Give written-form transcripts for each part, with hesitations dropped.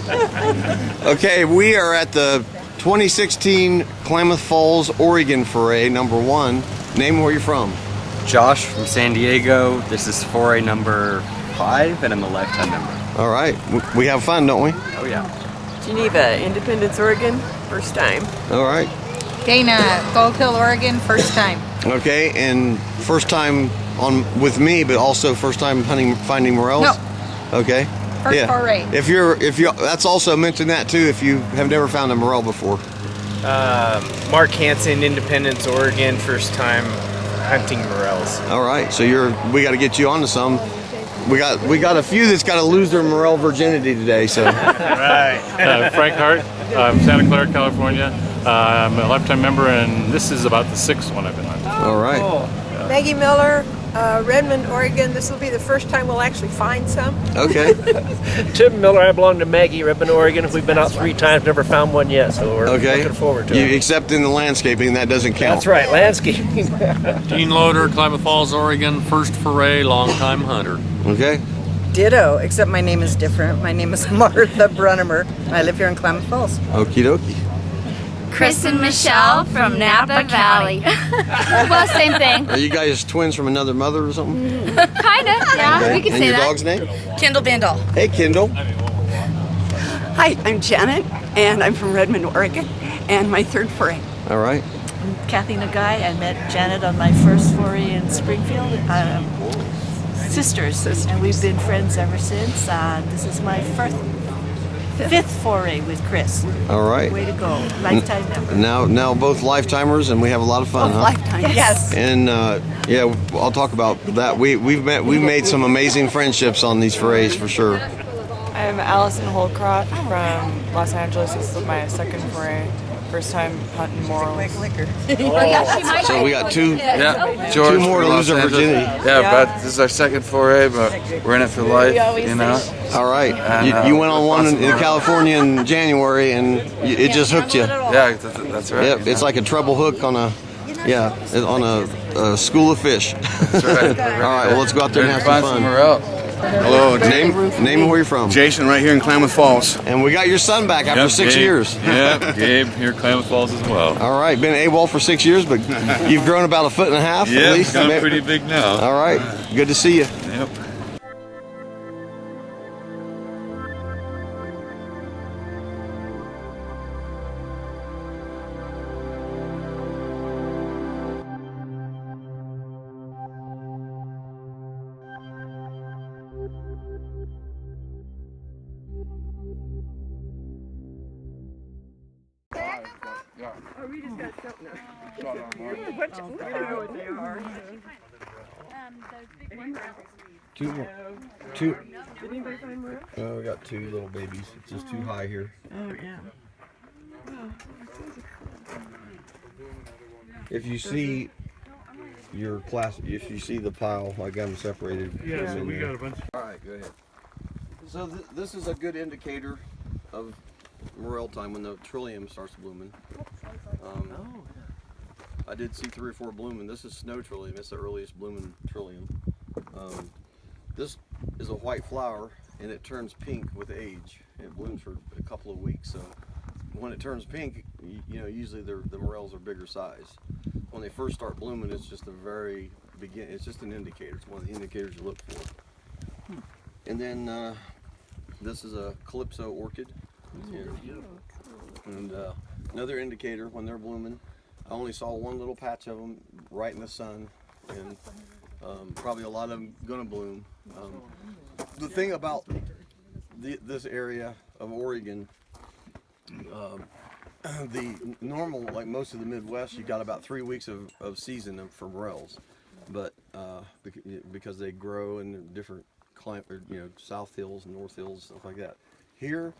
Okay, we are at the 2016 Klamath Falls, Oregon Foray, #1. Name where you're from. Josh from San Diego. This is Foray number 5, and I'm a lifetime member. All right, we have fun, don't we? Oh yeah. Geneva, Independence, Oregon, first time. All right. Dana, Gold Hill, Oregon, first time. Okay, and first time with me, but also first time finding morels. No. Okay. First foray. If you that's also mention that too. If you have never found a morel before. Mark Hansen, Independence, Oregon, first time hunting morels. All right, so we got to get you onto some. We got a few that's got to lose their morel virginity today. So. Right. Frank Hart, Santa Clara, California. I'm a lifetime member, and this is about the 6th one I've been hunting. All right. Maggie Miller, Redmond, Oregon. This will be the first time we'll actually find some. Okay. Tim Miller, I belong to Maggie, Redmond, Oregon. We've been out 3 times, never found one yet, so we're looking forward to it. Except in the landscaping, that doesn't count. That's right, landscaping. Dean Loader, Klamath Falls, Oregon, first foray, long-time hunter. Okay. Ditto, except my name is different. My name is Martha Brunnemer. I live here in Klamath Falls. Okie dokie. Chris and Michelle from Napa Valley. Well, same thing. Are you guys twins from another mother or something? Kinda, yeah, Okay. we can And say your that. dog's name? Kendall Bandal. Hey, Kendall. Hi, I'm Janet, and I'm from Redmond, Oregon, and my third foray. All right. Kathy Nagai. I met Janet on my first foray in Springfield. Sisters, and we've been friends ever since. This is my fifth foray with Chris. All right. Way to go. Lifetime member. Now both lifetimers, and we have a lot of fun, huh? Lifetime, yes. And yeah, I'll talk about that. We've made some amazing friendships on these forays for sure. I'm Allison Holcroft from Los Angeles. This is my second foray. First time hunting morels. So we got two George more to lose their virginity. Yeah, but this is our second foray, but we're in it for life, you know. All right. And, you went on one in California in January, and it just hooked you. Yeah, that's right. Yep, it's like a treble hook on a school of fish. That's right. All right, well, let's go out there and have some fun. Morel. Hello, name where you're from. Jason, right here in Klamath Falls. And we got your son back after 6 years. Yep, Gabe here, Klamath Falls as well. All right, been AWOL for 6 years, but you've grown about 1.5 feet at least. Yeah, I'm pretty big now. All right, good to see you. Yep. Oh, we just got something. What do you know what they are? Two more. Two. Did anybody find more? Oh, we got 2 little babies. It's just too high here. Oh, yeah. If you see if you see the pile, I got them separated. Yeah, so we got a bunch. All right, go ahead. So this is a good indicator of morel time when the trillium starts blooming. I did see 3 or 4 blooming. This is snow trillium. It's the earliest blooming trillium. This is a white flower, and it turns pink with age. It blooms for a couple of weeks. So when it turns pink, usually the morels are bigger size. When they first start blooming, it's just it's just an indicator. It's one of the indicators you look for. And then this is a calypso orchid. And another indicator when they're blooming. I only saw one little patch of them right in the sun, and probably a lot of them gonna bloom. The thing about this area of Oregon, the normal, like most of the Midwest, you got about 3 weeks of season for morels, but because they grow in different climate, south hills and north hills, stuff like that. Here,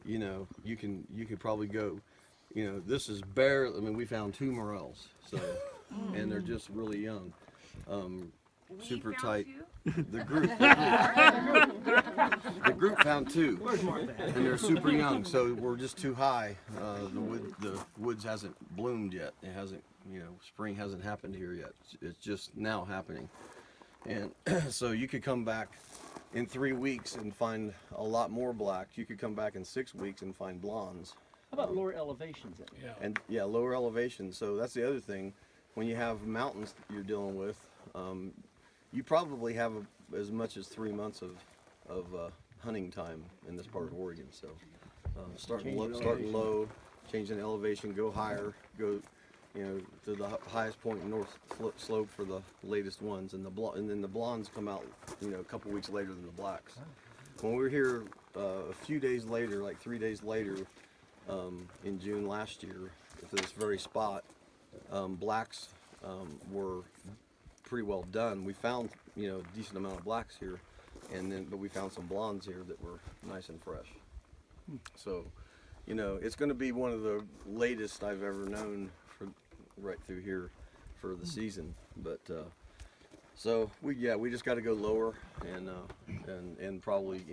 you could probably go. This is barely. I mean, we found 2 morels, so, and they're just really young, super tight. The group found 2, and they're super young, so we're just too high. The woods hasn't bloomed yet. It hasn't, spring hasn't happened here yet. It's just now happening, and so you could come back in 3 weeks and find a lot more black. You could come back in 6 weeks and find blondes. How about lower elevations? And yeah, lower elevations. So that's the other thing. When you have mountains that you're dealing with, you probably have as much as 3 months of hunting time in this part of Oregon. So starting low, changing elevation, go higher, go to the highest point in north slope for the latest ones, and then the blondes come out a couple weeks later than the blacks. When we were here a few days later, like 3 days later, in June last year, at this very spot, blacks were pretty well done. We found a decent amount of blacks here, but we found some blondes here that were nice and fresh. So it's going to be one of the latest I've ever known right through here for the season. But so we just got to go lower and probably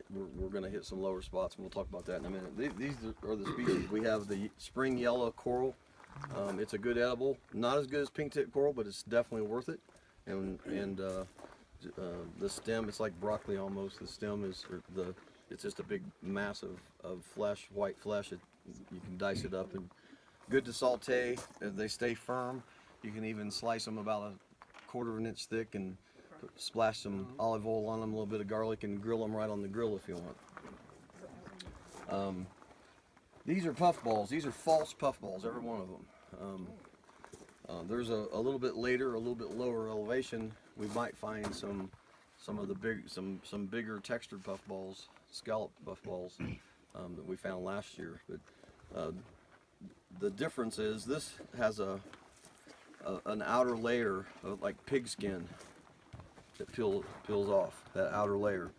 we're going to hit some lower spots, and we'll talk about that in a minute. These are the species. We have the spring yellow coral. It's a good edible, not as good as pink tip coral, but it's definitely worth it. And the stem, it's like broccoli almost. The stem it's just a big mass of flesh, white flesh. You can dice it up, and good to saute. They stay firm. You can even slice them about 1/4 of an inch thick and splash some olive oil on them, a little bit of garlic, and grill them right on the grill if you want. These are puffballs. These are false puffballs, every one of them. There's a little bit later, a little bit lower elevation. We might find some of the bigger textured puffballs, scalloped puffballs that we found last year. But the difference is this has an outer layer of like pig skin that peels off, that outer layer.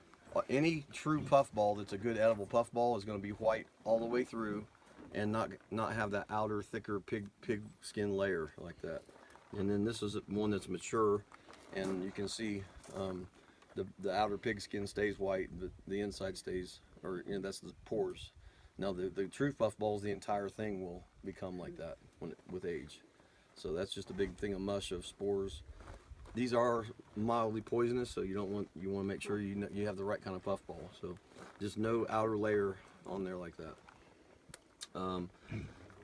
Any true puffball that's a good edible puffball is going to be white all the way through and not have that outer thicker pig skin layer like that. And then this is one that's mature, and you can see the outer pig skin stays white, but the inside stays, that's the pores. Now the true puffballs, the entire thing will become like that with age. So that's just a big thing of mush of spores. These are mildly poisonous, so you want to make sure you have the right kind of puffball. So just no outer layer on there like that.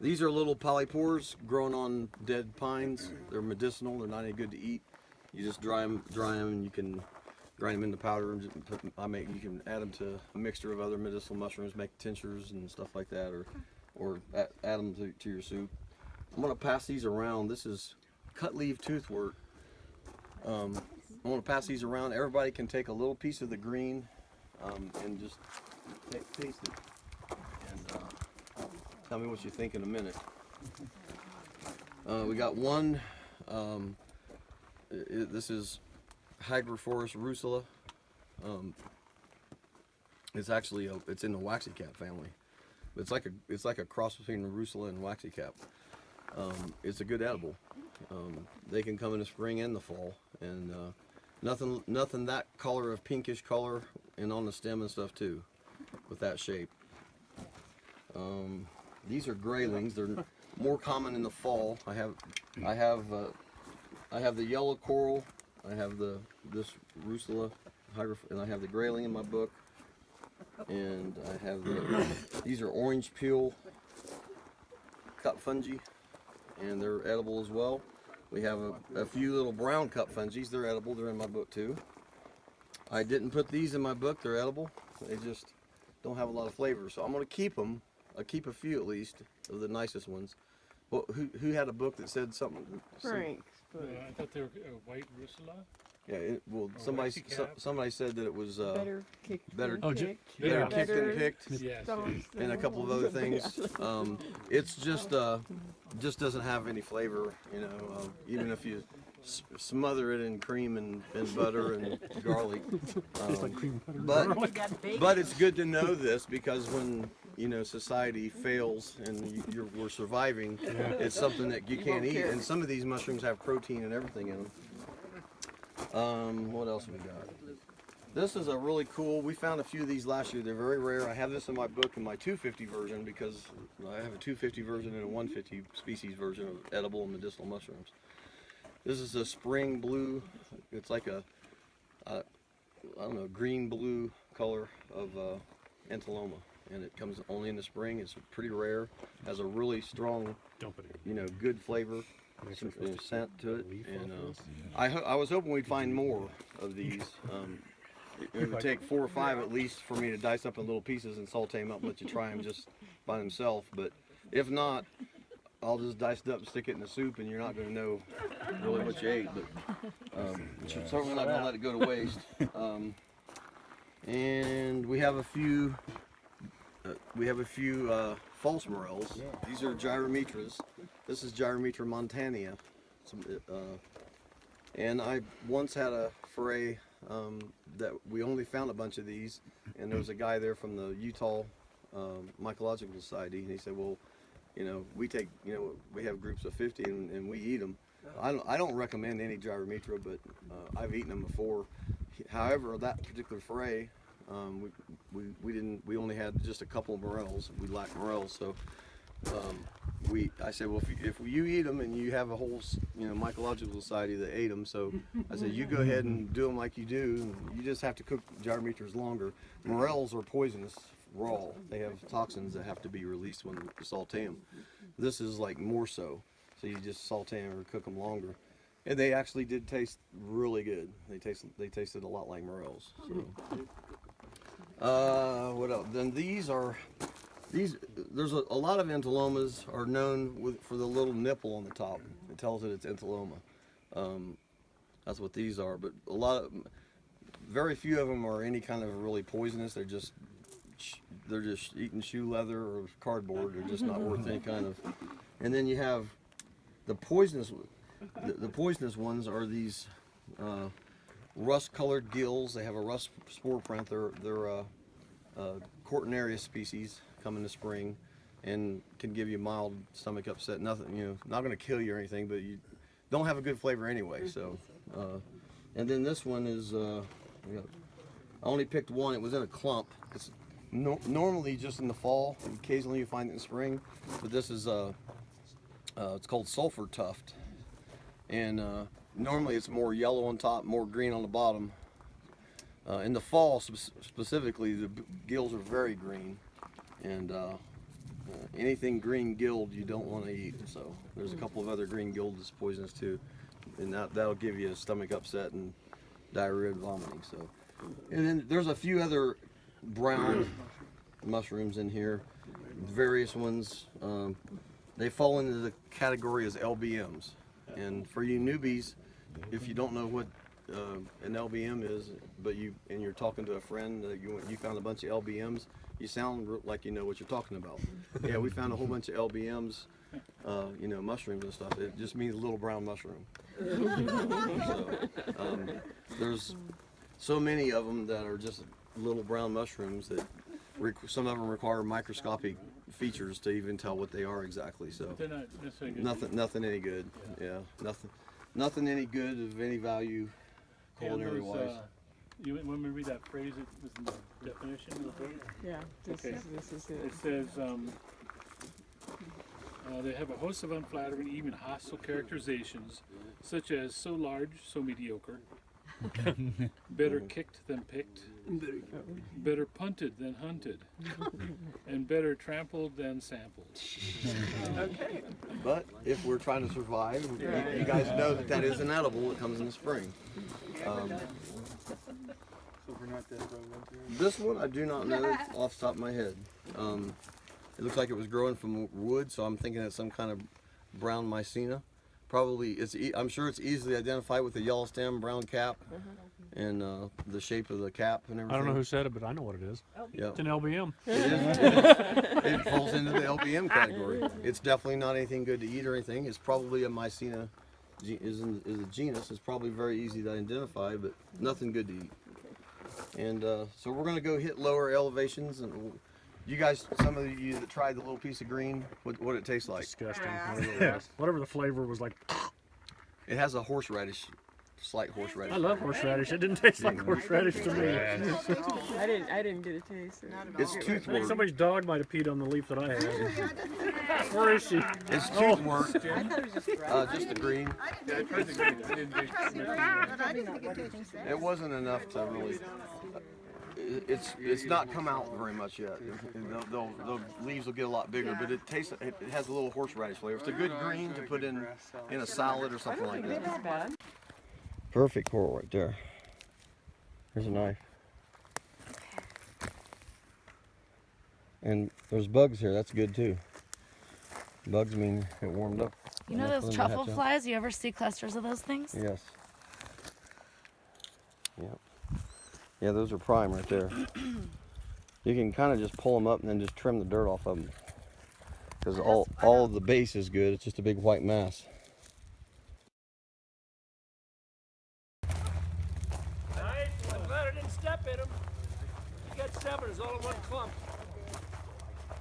These are little polypores growing on dead pines. They're medicinal. They're not any good to eat. You just dry them, and you can grind them into powder. And you can add them to a mixture of other medicinal mushrooms, make tinctures and stuff like that, or add them to your soup. I'm going to pass these around. This is cut leaf toothwort. I'm going to pass these around. Everybody can take a little piece of the green and just taste it. And tell me what you think in a minute. We got one. This is Hygrophorus rusula. It's actually it's in the waxy cap family. It's like a cross between rusula and waxy cap. It's a good edible. They can come in the spring and the fall, and nothing that color of pinkish color, and on the stem and stuff too, with that shape. These are graylings. They're more common in the fall. I have the yellow coral. I have this rusula, and I have the grayling in my book, and I have these are orange peel cup fungi, and they're edible as well. We have a few little brown cup fungi. They're edible. They're in my book too. I didn't put these in my book. They're edible. They just don't have a lot of flavor, so I'm going to keep them. I'll keep a few at least of the nicest ones. Well, who had a book that said something? Frank. I thought they were white rusula. Yeah, somebody said that it was better kicked than picked, Yes. and a couple of other things. It's just doesn't have any flavor, even if you smother it in cream and butter and garlic. But it's good to know this, because when society fails and we're surviving, it's something that you can't eat. And some of these mushrooms have protein and everything in them. What else we got? This is a really cool. We found a few of these last year. They're very rare. I have this in my book in my 250 version, because I have a 250 version and a 150 species version of edible and medicinal mushrooms. This is a spring blue. It's like I don't know, green-blue color of Antiloma, and it comes only in the spring. It's pretty rare, has a really strong, good flavor, some scent to it, and I was hoping we'd find more of these. It would take 4 or 5 at least for me to dice up in little pieces and saute them up and let you try them just by themselves, but if not, I'll just dice it up and stick it in the soup, and you're not going to know really what you ate, but certainly not going to let it go to waste. And we have a few false morels. These are gyrometras. This is Gyrometra montana, and I once had a foray that we only found a bunch of these, and there was a guy there from the Utah Mycological Society, and he said, well, we take, we have groups of 50 and we eat them. I don't recommend any gyrometra, but I've eaten them before. However, that particular foray, we only had just a couple of morels. We lacked morels, so I said, well, if you eat them and you have a whole, mycological society that ate them, so I said, you go ahead and do them like you do. You just have to cook gyrometras longer. Morels are poisonous raw. They have toxins that have to be released when you saute them. This is like more so. So you just saute them or cook them longer. And they actually did taste really good. They tasted a lot like morels. So. What else? Then there's a lot of Antilomas are known for the little nipple on the top. It tells it it's Antiloma. That's what these are. But very few of them are any kind of really poisonous. They're just eating shoe leather or cardboard. They're just not worth any kind of. And then you have the poisonous. The poisonous ones are these rust-colored gills. They have a rust spore print. They're Cortinaria species, come in the spring, and can give you mild stomach upset. Nothing, not going to kill you or anything, but you don't have a good flavor anyway. So, and then this one is. I only picked one. It was in a clump. It's normally just in the fall. Occasionally you find it in spring, but this is it's called sulfur tuft, and normally it's more yellow on top, more green on the bottom. In the fall specifically, the gills are very green, and anything green gilled you don't want to eat. So there's a couple of other green gilled that's poisonous too, and that'll give you a stomach upset and diarrhea and vomiting. So, and then there's a few other brown mushrooms in here, various ones. They fall into the category as LBMs, and for you newbies, if you don't know what an LBM is, but you're talking to a friend that you found a bunch of LBMs, you sound like you know what you're talking about. Yeah, we found a whole bunch of LBMs, mushrooms and stuff. It just means little brown mushroom. So, there's so many of them that are just little brown mushrooms that some of them require microscopic features to even tell what they are exactly. So they're not necessarily good. Nothing any good. Yeah, nothing any good of any value culinary wise. You want me to read that phrase that was in the definition of the book? Yeah, this is it. It says they have a host of unflattering, even hostile characterizations, such as so large, so mediocre, better kicked than picked, better punted than hunted, and better trampled than sampled. Okay. But if we're trying to survive, you guys know that is an edible that comes in the spring. This one I do not know off the top of my head. It looks like it was growing from wood, so I'm thinking it's some kind of brown mycena. Probably, I'm sure it's easily identified with the yellow stem, brown cap, and the shape of the cap and everything. I don't know who said it, but I know what it is. Yep. It's an LBM. It falls into the LBM category. It's definitely not anything good to eat or anything. It's probably a mycena, is a genus. It's probably very easy to identify, but nothing good to eat. And so we're going to go hit lower elevations, and you guys, some of you that tried the little piece of green, what it tastes like? Disgusting. Whatever the flavor was like. It has a horseradish slight horseradish. I love horseradish. It didn't taste like horseradish to me. I didn't get a taste. It's tooth work. Somebody's dog might have peed on the leaf that I had. Where is she? It's tooth work. Just the green. Yeah, I tried the green. I didn't taste it. It wasn't enough to really. It's not come out very much yet. The leaves will get a lot bigger, but it has a little horseradish flavor. It's a good green to put in a salad or something like that. Perfect coral right there. Here's a knife. And there's bugs here. That's good too. Bugs mean it warmed up. You know those truffle flies? You ever see clusters of those things? Yes. Yep. Yeah, those are prime right there. You can kind of just pull them up and then just trim the dirt off of them. Because all of the base is good. It's just a big white mass. Nice. I'm glad I didn't step in them. You got 7. It's all in one clump.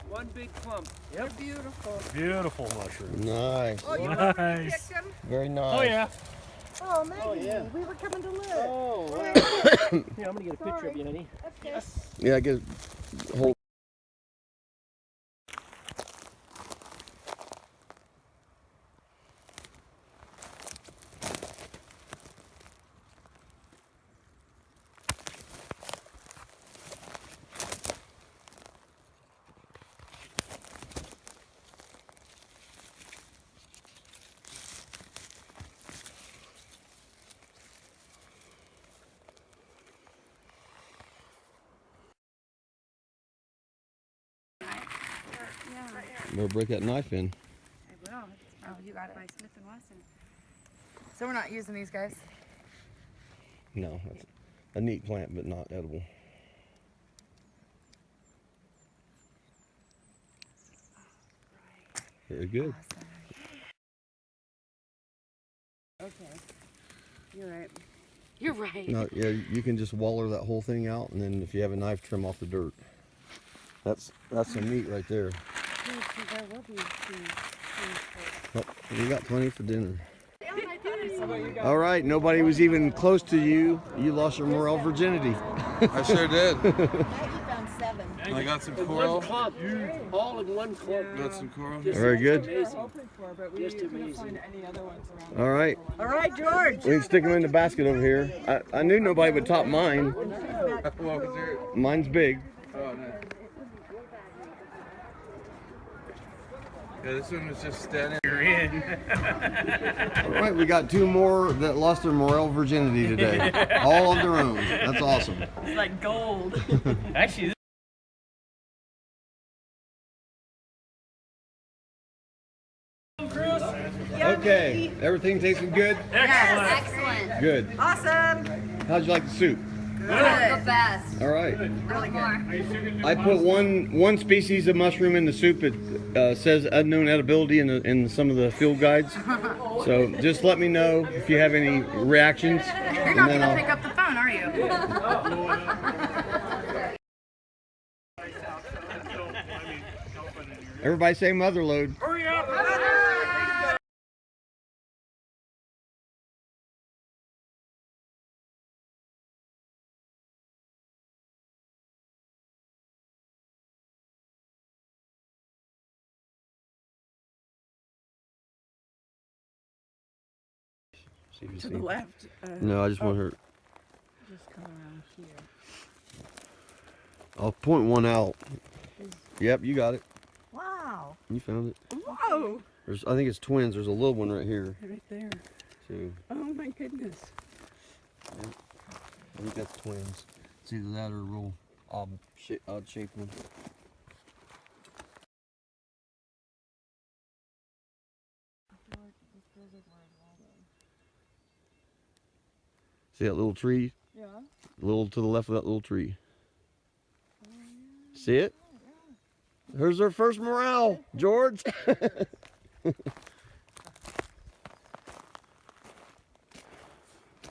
One big clump. Yep. They're beautiful. Beautiful mushroom. Nice. Oh, you Nice. picked them? Very nice. Oh yeah. Oh, Maggie, we were coming to look. Oh wow. Here, I'm gonna get a picture of you, honey. Yes. Yeah, I get a whole. Better break that knife in. I will. Oh, you got it by Smith & Wesson. So we're not using these guys? No, that's a neat plant, but not edible. Very good. Okay. You're right. You're right. No, yeah, you can just waller that whole thing out, and then if you have a knife, trim off the dirt. That's some meat right there. Oh, we got plenty for dinner. All right, nobody was even close to you. You lost your Morel virginity. I sure did. Found 7. I got some In coral. one clump. All in one clump. Got some coral. Very good. Just amazing. All right. All right, George. We can stick them in the basket over here. I knew nobody would top mine. What was yours? Mine's big. Oh, nice. Yeah, this one was just standing. You're in. All right, we got 2 more that lost their Morel virginity today. All on their own. That's awesome. It's like gold. Actually, Okay, everything tasting good? Excellent. Good. Awesome. How'd you like the soup? The best. All right. Really more. I put one species of mushroom in the soup. It says unknown edibility in some of the field guides. So just let me know if you have any reactions. You're not going to pick up the phone, are you? Everybody say mother load. Hurry up! See if you To see. the left. No, I just want her. Just come around here. I'll point one out. Yep, you got it. Wow. You found it. Whoa! I think it's twins. There's a little one right here. Right there. Too. Oh my goodness. Yep. I think that's twins. It's either that or a real odd shaped one. See that little tree? Yeah. A little to the left of that little tree. See it? Here's our first Morel, George.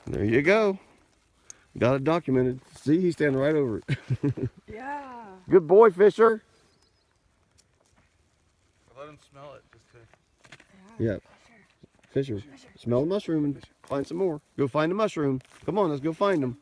There you go. Got it documented. See, he's standing right over it. Yeah. Good boy, Fisher. Let him smell it just to. Yeah. Fisher. Smell the mushroom and find some more. Go find a mushroom. Come on, let's go find them.